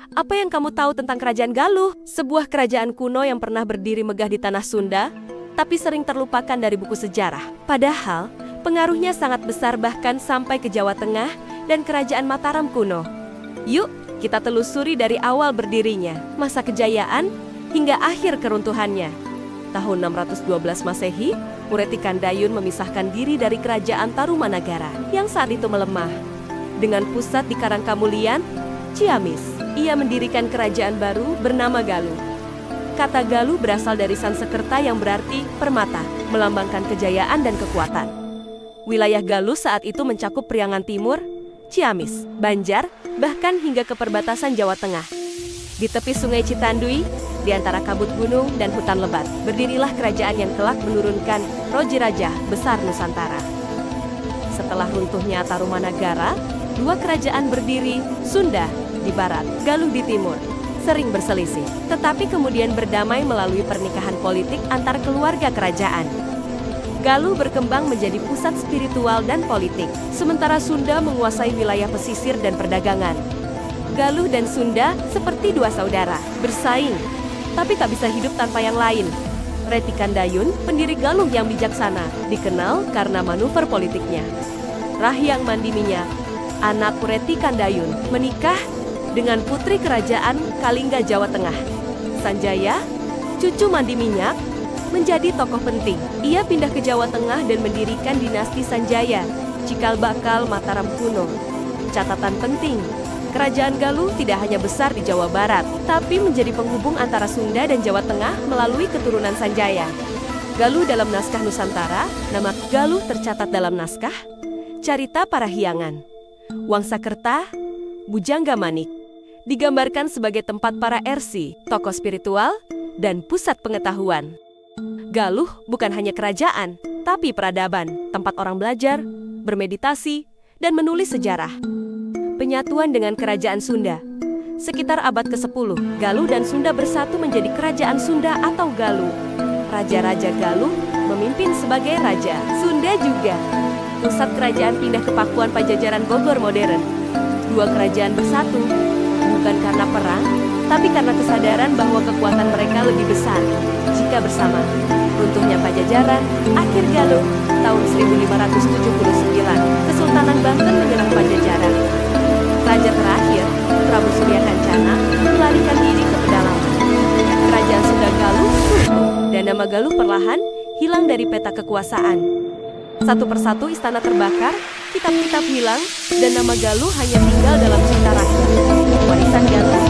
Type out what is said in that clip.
Apa yang kamu tahu tentang Kerajaan Galuh? Sebuah kerajaan kuno yang pernah berdiri megah di tanah Sunda, tapi sering terlupakan dari buku sejarah. Padahal, pengaruhnya sangat besar bahkan sampai ke Jawa Tengah dan Kerajaan Mataram kuno. Yuk, kita telusuri dari awal berdirinya, masa kejayaan, hingga akhir keruntuhannya. Tahun 612 Masehi, Ureti Kandayun memisahkan diri dari Kerajaan Tarumanagara yang saat itu melemah. Dengan pusat di Karangkamulian, Ciamis, ia mendirikan kerajaan baru bernama Galuh. Kata Galuh berasal dari Sansekerta yang berarti permata, melambangkan kejayaan dan kekuatan. Wilayah Galuh saat itu mencakup Priangan Timur, Ciamis, Banjar, bahkan hingga ke perbatasan Jawa Tengah. Di tepi Sungai Citandui, di antara kabut gunung dan hutan lebat, berdirilah kerajaan yang kelak menurunkan Raja besar Nusantara. Setelah runtuhnya Tarumanagara, dua kerajaan berdiri, Sunda di barat, Galuh di timur, sering berselisih, tetapi kemudian berdamai melalui pernikahan politik antar keluarga kerajaan. Galuh berkembang menjadi pusat spiritual dan politik, sementara Sunda menguasai wilayah pesisir dan perdagangan. Galuh dan Sunda seperti dua saudara, bersaing, tapi tak bisa hidup tanpa yang lain. Reti Kandayun, pendiri Galuh yang bijaksana, dikenal karena manuver politiknya. Rahyang Mandi Minyak, anak Ureti Kandayun, menikah dengan putri kerajaan Kalingga Jawa Tengah. Sanjaya, cucu Mandi Minyak, menjadi tokoh penting. Ia pindah ke Jawa Tengah dan mendirikan dinasti Sanjaya, cikal bakal Mataram kuno. Catatan penting, Kerajaan Galuh tidak hanya besar di Jawa Barat, tapi menjadi penghubung antara Sunda dan Jawa Tengah melalui keturunan Sanjaya. Galuh dalam naskah Nusantara, nama Galuh tercatat dalam naskah Carita Parahyangan. Wangsakerta, Bujangga Manik, digambarkan sebagai tempat para ersi, tokoh spiritual, dan pusat pengetahuan. Galuh bukan hanya kerajaan, tapi peradaban, tempat orang belajar, bermeditasi, dan menulis sejarah. Penyatuan dengan Kerajaan Sunda. Sekitar abad ke-10, Galuh dan Sunda bersatu menjadi Kerajaan Sunda atau Galuh. Raja-raja Galuh memimpin sebagai raja. Sunda juga. Pusat kerajaan pindah ke Pakuan Pajajaran Bogor modern. Dua kerajaan bersatu, bukan karena perang, tapi karena kesadaran bahwa kekuatan mereka lebih besar jika bersama. Runtuhnya Pajajaran, akhir Galuh, tahun 1579, Kesultanan Banten menyerang Pajajaran. Raja terakhir, Prabu Surya Kancana, melarikan diri ke pedalaman. Kerajaan Sunda Galuh runtuh, dan nama Galuh perlahan hilang dari peta kekuasaan. Satu persatu istana terbakar, kitab-kitab hilang, dan nama Galuh hanya tinggal dalam cerita rakyat. Warisan Galuh